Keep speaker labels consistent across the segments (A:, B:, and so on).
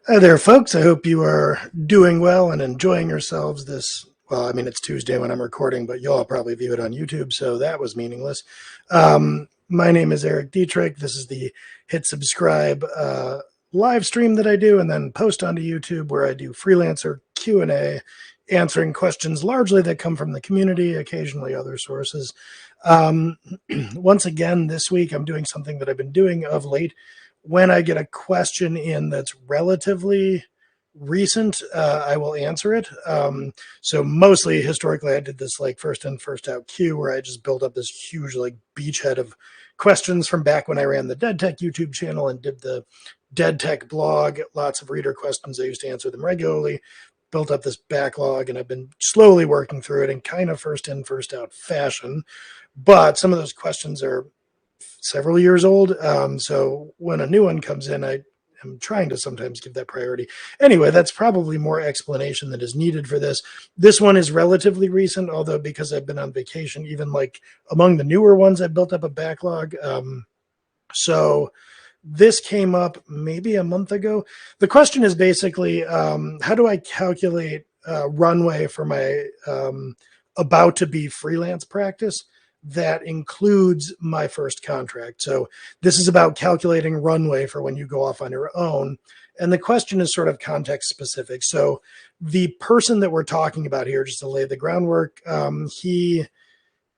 A: Hi there, folks. I hope you are doing well and enjoying yourselves this. Well, I mean, it's Tuesday when I'm recording, but you'll all probably view it on YouTube, so that was meaningless. My name is Eric Dietrich. This is the hit subscribe live stream that I do and then post onto YouTube where I do freelancer Q&A, answering questions largely that come from the community, occasionally other sources. Um, Once again, this week I'm doing something that I've been doing of late when I get a question in that's relatively recent, I will answer it. So mostly historically, I did this like first in, first out queue where I just built up this huge like beachhead of questions from back when I ran the Dead Tech YouTube channel and did the Dead Tech blog. Lots of reader questions. I used to answer them regularly. Built up this backlog, and I've been slowly working through it in kind of first in, first out fashion. But some of those questions are several years old. So when a new one comes in, I am trying to sometimes give that priority. Anyway, that's probably more explanation that is needed for this. This one is relatively recent, although because I've been on vacation, even like among the newer ones, I built up a backlog. So this came up maybe a month ago. The question is basically, how do I calculate runway for my about to be freelance practice that includes my first contract? So this is about calculating runway for when you go off on your own. And the question is sort of context specific. So the person that we're talking about here, just to lay the groundwork, he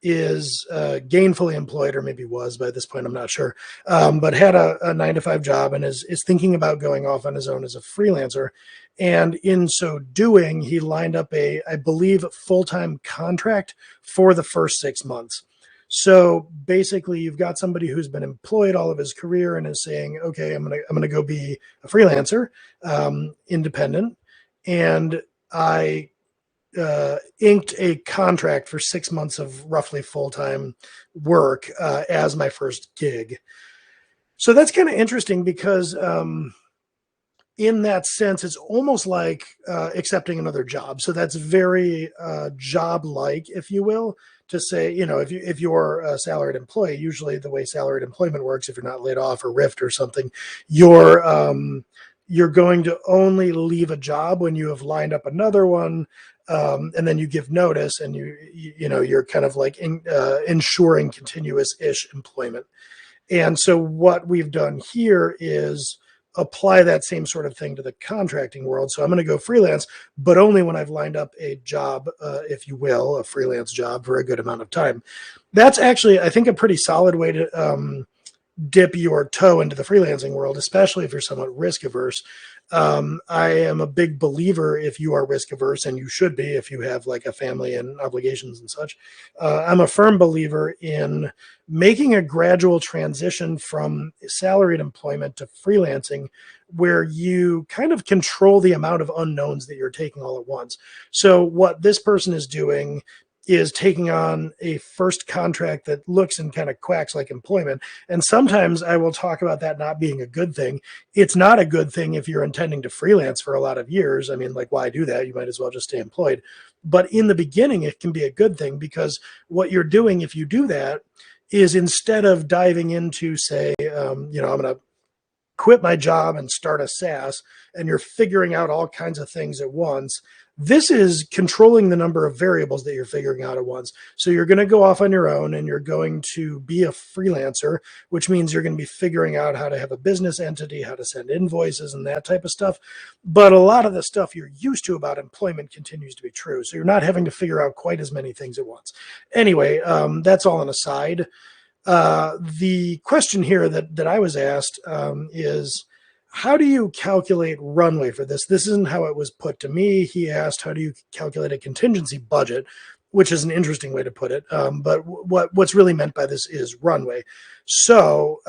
A: is gainfully employed, or maybe was by this point, I'm not sure, but had a 9 to 5 job and is thinking about going off on his own as a freelancer. And in so doing, he lined up I believe, full-time contract for the first 6 months. So basically, you've got somebody who's been employed all of his career and is saying, "Okay, I'm gonna go be a freelancer, independent, and I inked a contract for 6 months of roughly full time work as my first gig." So that's kind of interesting because, in that sense, it's almost like accepting another job. So that's very job like, if you will, to say, if you're a salaried employee, usually the way salaried employment works, if you're not laid off or rift or something, you're going to only leave a job when you have lined up another one, and then you give notice, and you're kind of like ensuring continuous ish employment. And so what we've done here is apply that same sort of thing to the contracting world. So I'm going to go freelance, but only when I've lined up a job, if you will, a freelance job for a good amount of time. That's actually, I think, a pretty solid way to dip your toe into the freelancing world, especially if you're somewhat risk averse. I am a big believer, if you are risk averse, and you should be if you have like a family and obligations and such. I'm a firm believer in making a gradual transition from salaried employment to freelancing, where you kind of control the amount of unknowns that you're taking all at once. So what this person is doing is taking on a first contract that looks and kind of quacks like employment. And sometimes I will talk about that not being a good thing. It's not a good thing if you're intending to freelance for a lot of years. I mean, like, why do that? You might as well just stay employed. But in the beginning, it can be a good thing, because what you're doing, if you do that, is instead of diving into, say, I'm going to quit my job and start a SaaS, and you're figuring out all kinds of things at once. This is controlling the number of variables that you're figuring out at once. So you're going to go off on your own and you're going to be a freelancer, which means you're going to be figuring out how to have a business entity, how to send invoices and that type of stuff. But a lot of the stuff you're used to about employment continues to be true. So you're not having to figure out quite as many things at once. Anyway, that's all an aside. The question here that I was asked is, how do you calculate runway for this? This isn't how it was put to me. He asked, how do you calculate a contingency budget, which is an interesting way to put it. But what's really meant by this is runway. So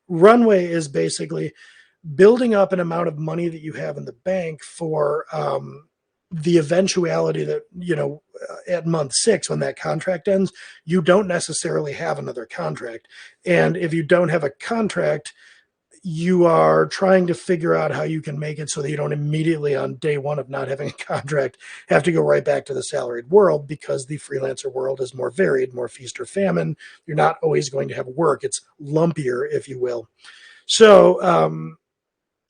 A: runway is basically building up an amount of money that you have in the bank for the eventuality that, at month 6, when that contract ends, you don't necessarily have another contract. And if you don't have a contract, you are trying to figure out how you can make it so that you don't immediately, on day one of not having a contract, have to go right back to the salaried world, because the freelancer world is more varied, more feast or famine. You're not always going to have work. It's lumpier, if you will. So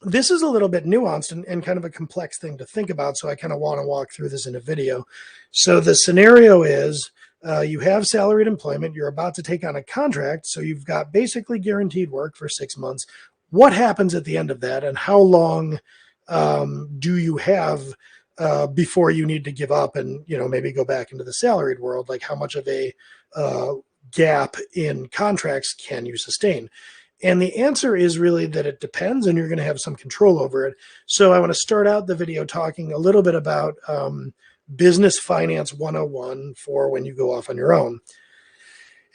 A: This is a little bit nuanced and kind of a complex thing to think about. So I kind of want to walk through this in a video. So the scenario is you have salaried employment. You're about to take on a contract. So you've got basically guaranteed work for 6 months. What happens at the end of that, and how long do you have before you need to give up and maybe go back into the salaried world? Like, how much of a gap in contracts can you sustain? And the answer is really that it depends, and you're going to have some control over it. So I want to start out the video talking a little bit about business finance 101 for when you go off on your own.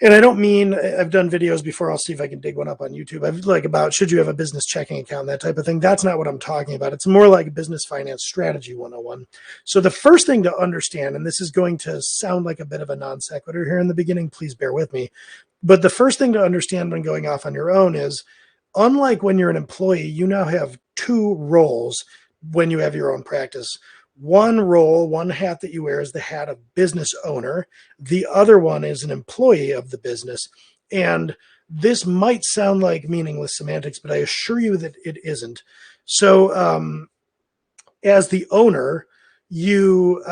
A: And I don't mean, I've done videos before. I'll see if I can dig one up on YouTube. I've like about should you have a business checking account, that type of thing. That's not what I'm talking about. It's more like business finance strategy 101. So the first thing to understand, and this is going to sound like a bit of a non sequitur here in the beginning, please bear with me. But the first thing to understand when going off on your own is, unlike when you're an employee, you now have two roles when you have your own practice. One role, one hat that you wear is the hat of business owner. The other one is an employee of the business. And this might sound like meaningless semantics, but I assure you that it isn't. So as the owner, you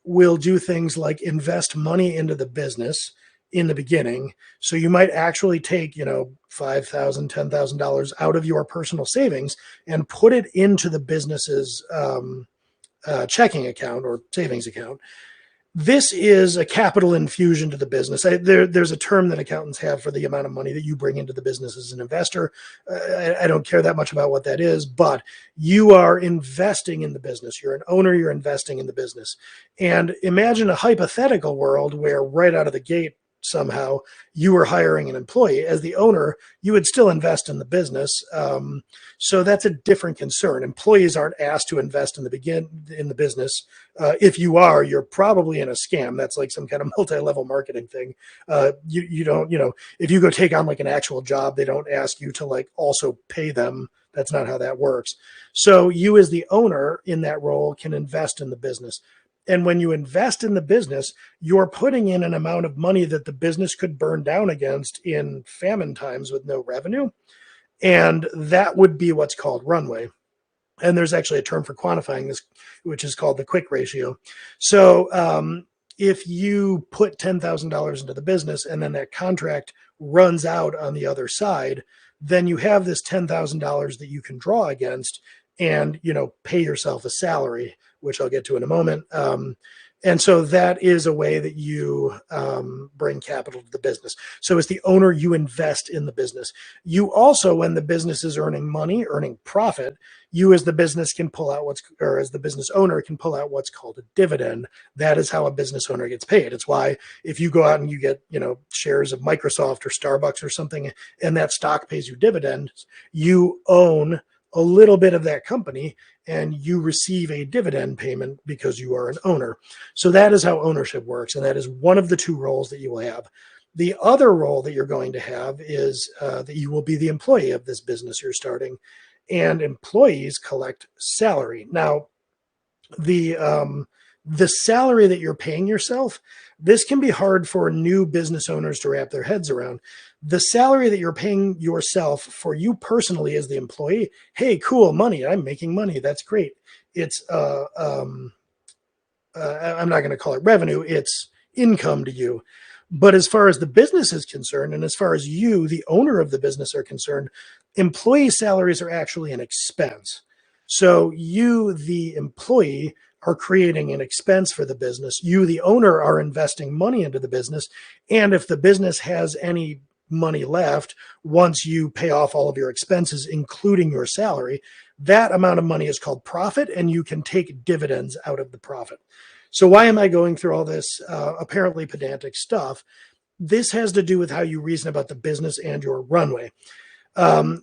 A: will do things like invest money into the business in the beginning. So you might actually take, $5,000, $10,000 out of your personal savings and put it into the business's checking account or savings account. This is a capital infusion to the business. There's a term that accountants have for the amount of money that you bring into the business as an investor. I don't care that much about what that is, but you are investing in the business. You're an owner, you're investing in the business. And imagine a hypothetical world where right out of the gate, somehow you were hiring an employee. As the owner, you would still invest in the business. So that's a different concern. Employees aren't asked to invest in the business. If you are, you're probably in a scam. That's like some kind of multi-level marketing thing. You don't, if you go take on like an actual job, they don't ask you to like also pay them. That's not how that works. So you as the owner in that role can invest in the business. And when you invest in the business, you're putting in an amount of money that the business could burn down against in famine times with no revenue. And that would be what's called runway. And there's actually a term for quantifying this, which is called the quick ratio. So if you put $10,000 into the business and then that contract runs out on the other side, then you have this $10,000 that you can draw against and, pay yourself a salary, which I'll get to in a moment. And so that is a way that you bring capital to the business. So as the owner, you invest in the business. You also, when the business is earning money, earning profit, you as the business can pull out as the business owner can pull out what's called a dividend. That is how a business owner gets paid. It's why if you go out and you get, shares of Microsoft or Starbucks or something, and that stock pays you dividends, you own a little bit of that company and you receive a dividend payment because you are an owner. So that is how ownership works. And that is one of the two roles that you will have. The other role that you're going to have is that you will be the employee of this business you're starting, and employees collect salary. Now, the salary that you're paying yourself, this can be hard for new business owners to wrap their heads around. The salary that you're paying yourself for you personally as the employee, hey, cool, money, I'm making money, that's great. It's I'm not going to call it revenue, it's income to you. But as far as the business is concerned, and as far as you, the owner of the business, are concerned, employee salaries are actually an expense. So you, the employee, are creating an expense for the business. You, the owner, are investing money into the business. And if the business has any money left, once you pay off all of your expenses, including your salary, that amount of money is called profit, and you can take dividends out of the profit. So why am I going through all this apparently pedantic stuff? This has to do with how you reason about the business and your runway.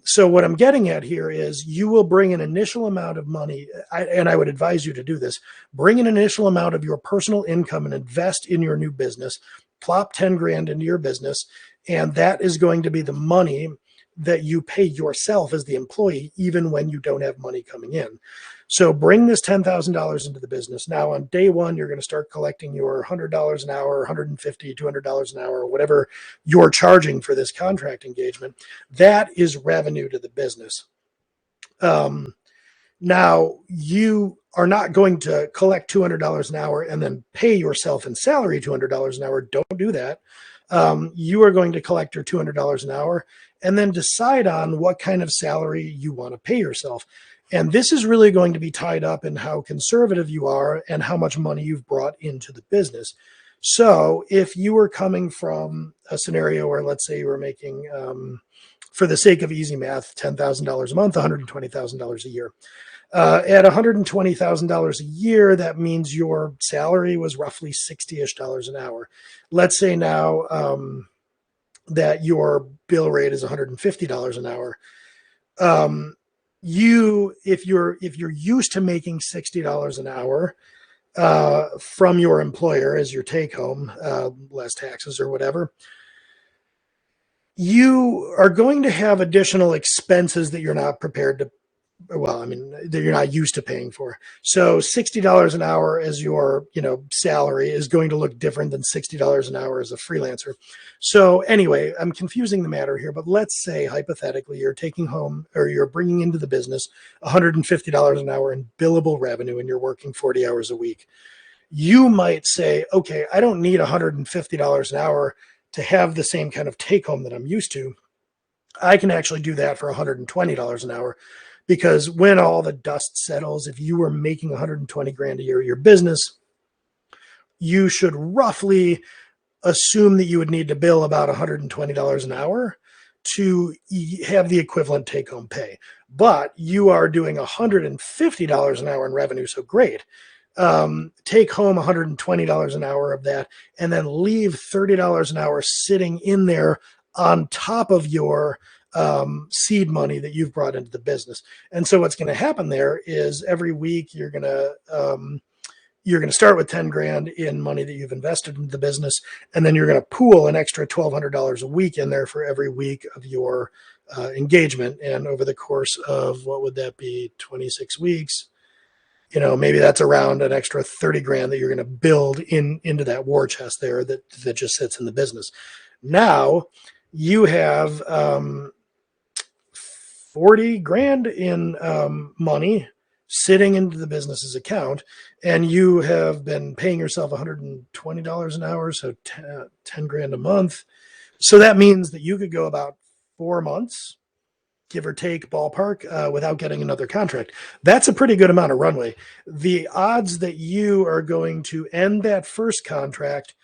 A: So what I'm getting at here is you will bring an initial amount of money, and I would advise you to do this, bring an initial amount of your personal income and invest in your new business, plop 10 grand into your business, and that is going to be the money that you pay yourself as the employee, even when you don't have money coming in. So bring this $10,000 into the business. Now on day one, you're going to start collecting your $100 an hour, $150, $200 an hour, or whatever you're charging for this contract engagement. That is revenue to the business. Um, Now, you are not going to collect $200 an hour and then pay yourself in salary $200 an hour. Don't do that. You are going to collect your $200 an hour and then decide on what kind of salary you want to pay yourself. And this is really going to be tied up in how conservative you are and how much money you've brought into the business. So if you were coming from a scenario where, let's say, you were making, for the sake of easy math, $10,000 a month, $120,000 a year. At $120,000 a year, that means your salary was roughly $60-ish an hour. Let's say now that your bill rate is $150 an hour. If you're used to making $60 an hour from your employer as your take home, less taxes or whatever, you are going to have additional expenses that you're not prepared to, well, I mean, that you're not used to paying for. So $60 an hour as your, salary is going to look different than $60 an hour as a freelancer. So anyway, I'm confusing the matter here, but let's say hypothetically you're taking home or you're bringing into the business $150 an hour in billable revenue and you're working 40 hours a week. You might say, okay, I don't need $150 an hour to have the same kind of take home that I'm used to. I can actually do that for $120 an hour, because when all the dust settles, if you were making 120 grand a year your business, you should roughly assume that you would need to bill about $120 an hour to have the equivalent take home pay. But you are doing $150 an hour in revenue, so great. Take home $120 an hour of that and then leave $30 an hour sitting in there on top of your seed money that you've brought into the business. And so what's going to happen there is every week you're going to start with 10 grand in money that you've invested into the business, and then you're going to pool an extra $1,200 a week in there for every week of your engagement. And over the course of, what would that be, 26 weeks, maybe that's around an extra 30 grand that you're going to build into that war chest there that just sits in the business. Now you have 40 grand in money sitting into the business's account, and you have been paying yourself $120 an hour, so 10 grand a month. So that means that you could go about 4 months, give or take ballpark, without getting another contract. That's a pretty good amount of runway. The odds that you are going to end that first contract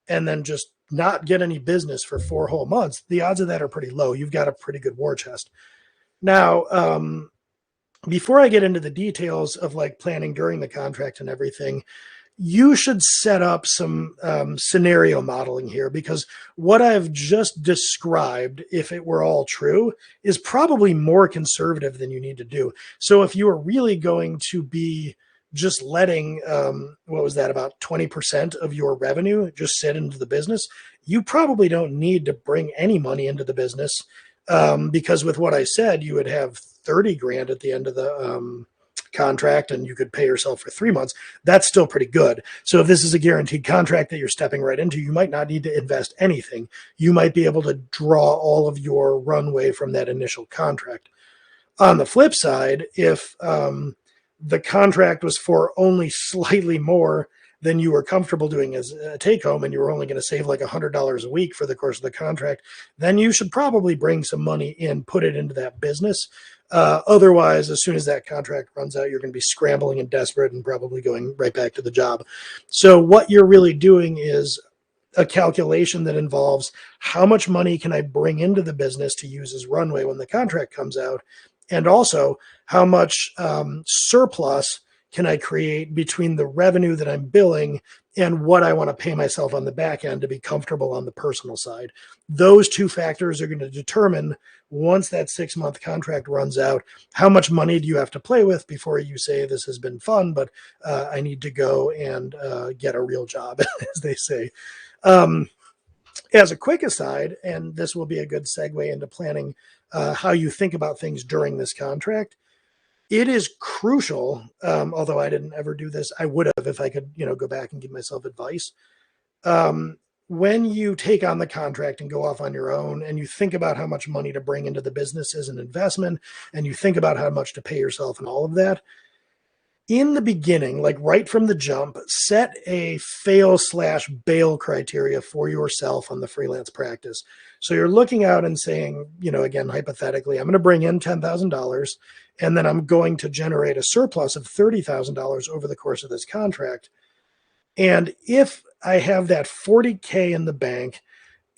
A: and then just not get any business for 4 whole months, the odds of that are pretty low. You've got a pretty good war chest. Now, before I get into the details of like planning during the contract and everything, you should set up some scenario modeling here, because what I've just described, if it were all true, is probably more conservative than you need to do. So if you are really going to be just letting, what was that, about 20% of your revenue just sit into the business, you probably don't need to bring any money into the business, because with what I said, you would have 30 grand at the end of the contract and you could pay yourself for 3 months. That's still pretty good. So if this is a guaranteed contract that you're stepping right into, you might not need to invest anything. You might be able to draw all of your runway from that initial contract. On the flip side, if the contract was for only slightly more than you were comfortable doing as a take home, and you were only going to save like $100 a week for the course of the contract, then you should probably bring some money in, put it into that business. Otherwise, as soon as that contract runs out, you're going to be scrambling and desperate and probably going right back to the job. So what you're really doing is a calculation that involves how much money can I bring into the business to use as runway when the contract comes out, and also how much surplus can I create between the revenue that I'm billing and what I want to pay myself on the back end to be comfortable on the personal side. Those two factors are going to determine, once that 6-month contract runs out, how much money do you have to play with before you say, this has been fun, but I need to go and get a real job, as they say. As a quick aside, and this will be a good segue into planning how you think about things during this contract, it is crucial, although I didn't ever do this, I would have if I could, go back and give myself advice. when you take on the contract and go off on your own and you think about how much money to bring into the business as an investment and you think about how much to pay yourself and all of that, in the beginning, like right from the jump, set a fail/bail criteria for yourself on the freelance practice. So you're looking out and saying, again, hypothetically, I'm going to bring in $10,000 and then I'm going to generate a surplus of $30,000 over the course of this contract. And if I have that 40K in the bank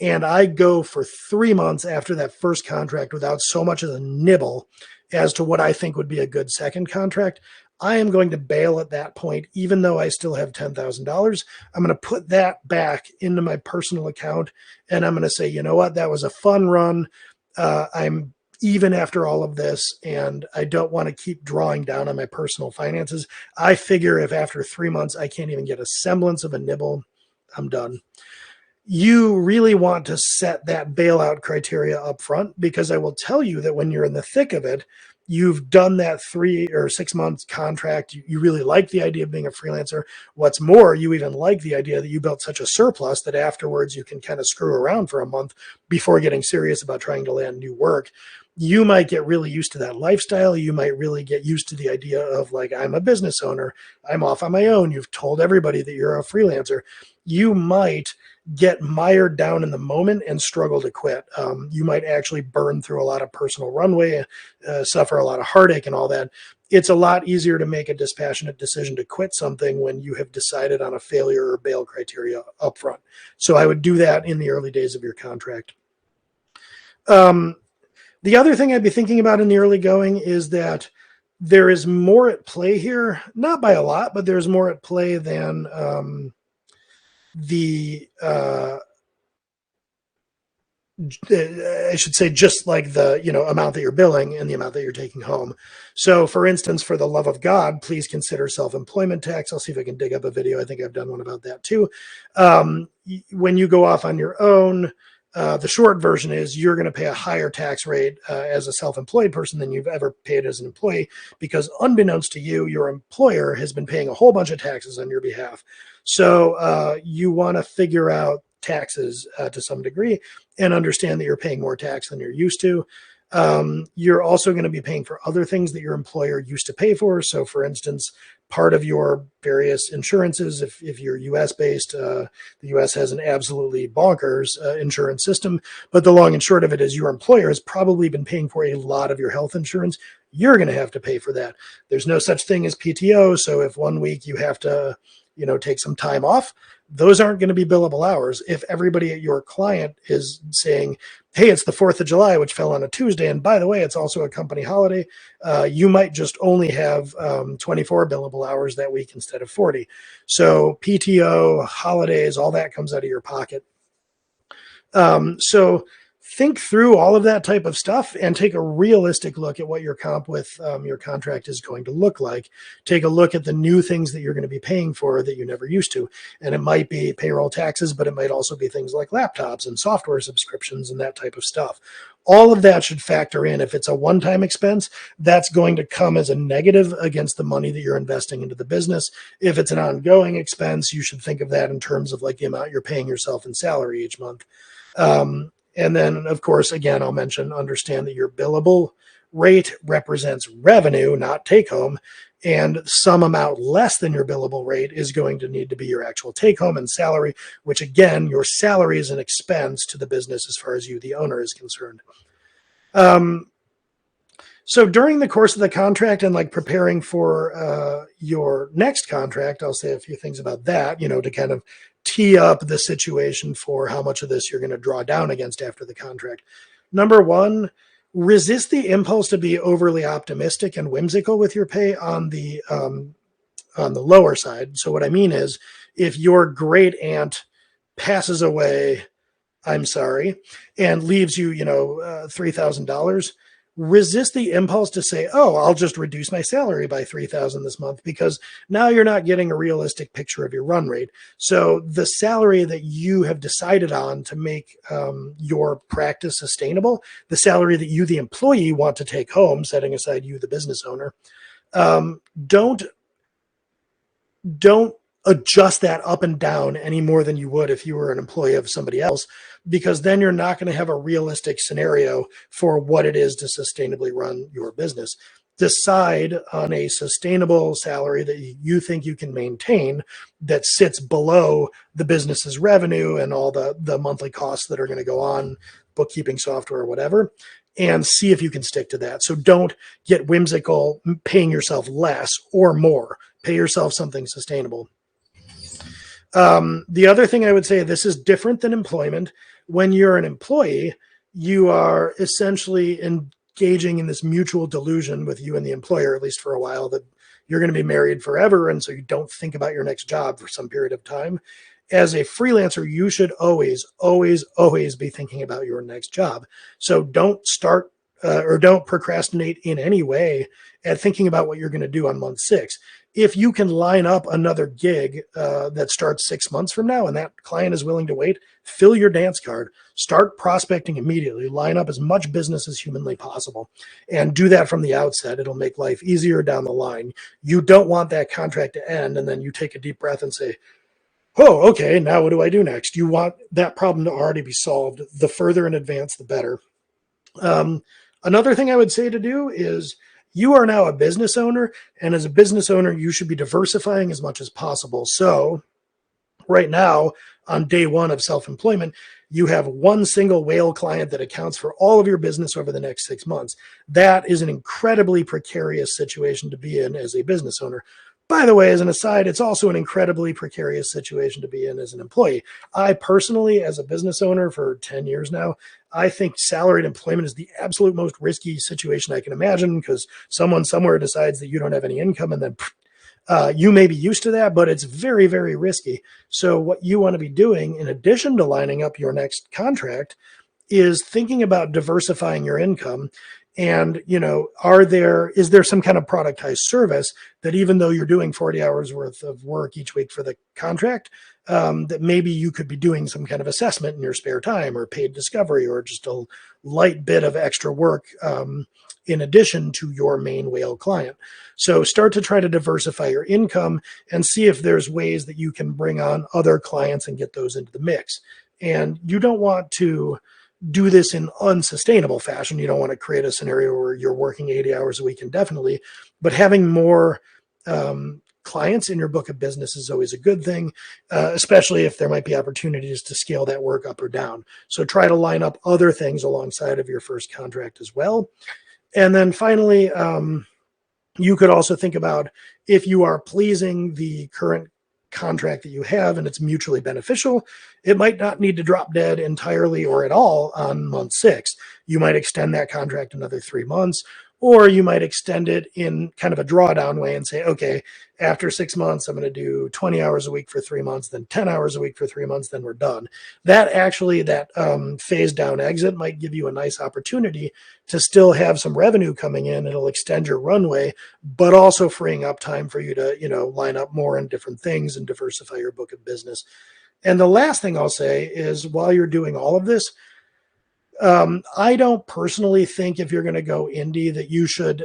A: and I go for 3 months after that first contract without so much as a nibble as to what I think would be a good second contract, I am going to bail at that point, even though I still have $10,000. I'm going to put that back into my personal account and I'm going to say, you know what, that was a fun run. I'm even after all of this, and I don't want to keep drawing down on my personal finances. I figure if after 3 months I can't even get a semblance of a nibble, I'm done. You really want to set that bailout criteria up front, because I will tell you that when you're in the thick of it, you've done that 3 or 6 months contract. You really like the idea of being a freelancer. What's more, you even like the idea that you built such a surplus that afterwards you can kind of screw around for a month before getting serious about trying to land new work. You might get really used to that lifestyle. You might really get used to the idea of, like, I'm a business owner, I'm off on my own. You've told everybody that you're a freelancer. You might get mired down in the moment and struggle to quit. You might actually burn through a lot of personal runway, suffer a lot of heartache and all that. It's a lot easier to make a dispassionate decision to quit something when you have decided on a failure or bail criteria up front. So I would do that in the early days of your contract. The other thing I'd be thinking about in the early going is that there is more at play here, not by a lot, but there's more at play than I should say, just like the amount that you're billing and the amount that you're taking home. So for instance, for the love of God, please consider self-employment tax. I'll see if I can dig up a video. I think I've done one about that too. When you go off on your own, the short version is you're going to pay a higher tax rate as a self-employed person than you've ever paid as an employee, because unbeknownst to you, your employer has been paying a whole bunch of taxes on your behalf. So you want to figure out taxes to some degree and understand that you're paying more tax than you're used to. You're also going to be paying for other things that your employer used to pay for. So for instance, part of your various insurances, if you're US based, the US has an absolutely bonkers insurance system, but the long and short of it is your employer has probably been paying for a lot of your health insurance. You're going to have to pay for that. There's no such thing as PTO. So if 1 week you have to, take some time off, those aren't going to be billable hours. If everybody at your client is saying, hey, it's the 4th of July, which fell on a Tuesday, and by the way, it's also a company holiday, you might just only have 24 billable hours that week instead of 40. So PTO, holidays, all that comes out of your pocket. So think through all of that type of stuff and take a realistic look at what your comp with your contract is going to look like. Take a look at the new things that you're going to be paying for that you never used to. And it might be payroll taxes, but it might also be things like laptops and software subscriptions and that type of stuff. All of that should factor in. If it's a one-time expense, that's going to come as a negative against the money that you're investing into the business. If it's an ongoing expense, you should think of that in terms of like the amount you're paying yourself in salary each month. And then, of course, again, I'll mention, understand that your billable rate represents revenue, not take home. And some amount less than your billable rate is going to need to be your actual take home and salary, which again, your salary is an expense to the business as far as you, the owner, is concerned. So during the course of the contract and like preparing for your next contract, I'll say a few things about that, to kind of tee up the situation for how much of this you're going to draw down against after the contract. Number one, resist the impulse to be overly optimistic and whimsical with your pay on the lower side. So what I mean is, if your great aunt passes away, I'm sorry, and leaves you, $3,000, resist the impulse to say, oh, I'll just reduce my salary by $3,000 this month, because now you're not getting a realistic picture of your run rate. So the salary that you have decided on to make your practice sustainable, the salary that you, the employee, want to take home, setting aside you, the business owner, don't adjust that up and down any more than you would if you were an employee of somebody else, because then you're not going to have a realistic scenario for what it is to sustainably run your business. Decide on a sustainable salary that you think you can maintain that sits below the business's revenue and all the monthly costs that are going to go on, bookkeeping software or whatever, and see if you can stick to that. So don't get whimsical paying yourself less or more. Pay yourself something sustainable. The other thing I would say, this is different than employment. When you're an employee, you are essentially engaging in this mutual delusion with you and the employer, at least for a while, that you're going to be married forever. And so you don't think about your next job for some period of time. As a freelancer, you should always, always, always be thinking about your next job. So don't start or don't procrastinate in any way at thinking about what you're going to do on month 6. If you can line up another gig that starts 6 months from now and that client is willing to wait, fill your dance card, start prospecting immediately, line up as much business as humanly possible, and do that from the outset. It'll make life easier down the line. You don't want that contract to end and then you take a deep breath and say, oh, okay, now what do I do next? You want that problem to already be solved. The further in advance, the better. Another thing I would say to do is, you are now a business owner, and as a business owner, you should be diversifying as much as possible. So right now, on day 1 of self-employment, you have one single whale client that accounts for all of your business over the next 6 months. That is an incredibly precarious situation to be in as a business owner. By the way, as an aside, it's also an incredibly precarious situation to be in as an employee. I personally, as a business owner for 10 years now, I think salaried employment is the absolute most risky situation I can imagine, because someone somewhere decides that you don't have any income and then you may be used to that, but it's very, very risky. So what you want to be doing, in addition to lining up your next contract, is thinking about diversifying your income. And, is there some kind of productized service that, even though you're doing 40 hours worth of work each week for the contract, that maybe you could be doing some kind of assessment in your spare time, or paid discovery, or just a light bit of extra work in addition to your main whale client. So start to try to diversify your income and see if there's ways that you can bring on other clients and get those into the mix. And you don't want to do this in unsustainable fashion. You don't want to create a scenario where you're working 80 hours a week indefinitely, but having more clients in your book of business is always a good thing, especially if there might be opportunities to scale that work up or down. So try to line up other things alongside of your first contract as well. And then finally, you could also think about, if you are pleasing the current contract that you have and it's mutually beneficial, it might not need to drop dead entirely or at all on month 6. You might extend that contract another 3 months, or you might extend it in kind of a drawdown way and say, okay, after 6 months, I'm going to do 20 hours a week for 3 months, then 10 hours a week for 3 months, then we're done. That phase down exit might give you a nice opportunity to still have some revenue coming in. It'll extend your runway, but also freeing up time for you to, line up more in different things and diversify your book of business. And the last thing I'll say is, while you're doing all of this, I don't personally think, if you're going to go indie, that you should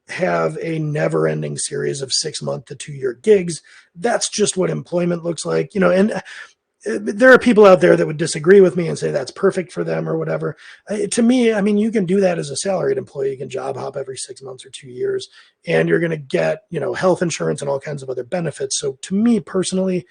A: have a never-ending series of 6-month to 2-year gigs. That's just what employment looks like, and there are people out there that would disagree with me and say that's perfect for them or whatever. To me, you can do that as a salaried employee. You can job hop every 6 months or 2 years, and you're going to get, health insurance and all kinds of other benefits. So to me personally,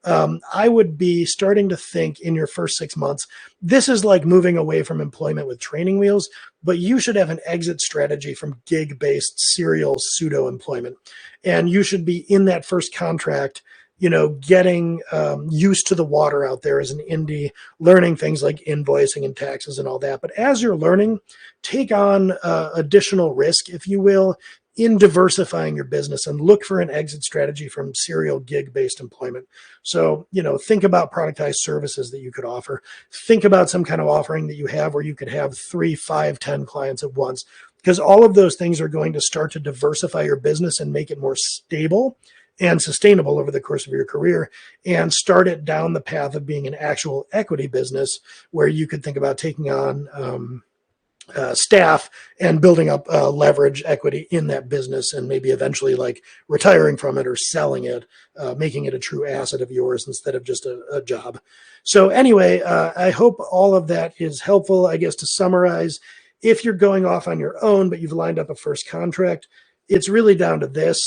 A: I would be starting to think in your first 6 months, this is like moving away from employment with training wheels, but you should have an exit strategy from gig-based serial pseudo-employment. And you should be in that first contract, getting used to the water out there as an indie, learning things like invoicing and taxes and all that. But as you're learning, take on additional risk, if you will, in diversifying your business, and look for an exit strategy from serial gig-based employment. So, think about productized services that you could offer. Think about some kind of offering that you have where you could have 3, 5, 10 clients at once, because all of those things are going to start to diversify your business and make it more stable and sustainable over the course of your career, and start it down the path of being an actual equity business, where you could think about taking on staff and building up leverage equity in that business, and maybe eventually like retiring from it or selling it, making it a true asset of yours instead of just a job. So anyway, I hope all of that is helpful. I guess to summarize, if you're going off on your own, but you've lined up a first contract, it's really down to this.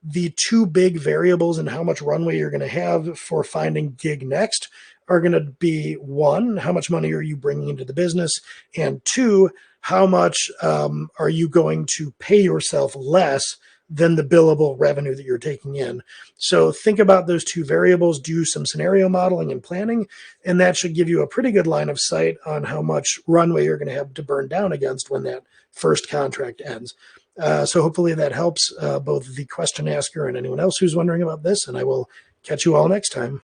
A: The two big variables in how much runway you're going to have for finding gig next are going to be, one, how much money are you bringing into the business? And two, how much are you going to pay yourself less than the billable revenue that you're taking in? So think about those two variables, do some scenario modeling and planning, and that should give you a pretty good line of sight on how much runway you're going to have to burn down against when that first contract ends. So hopefully that helps both the question asker and anyone else who's wondering about this, and I will catch you all next time.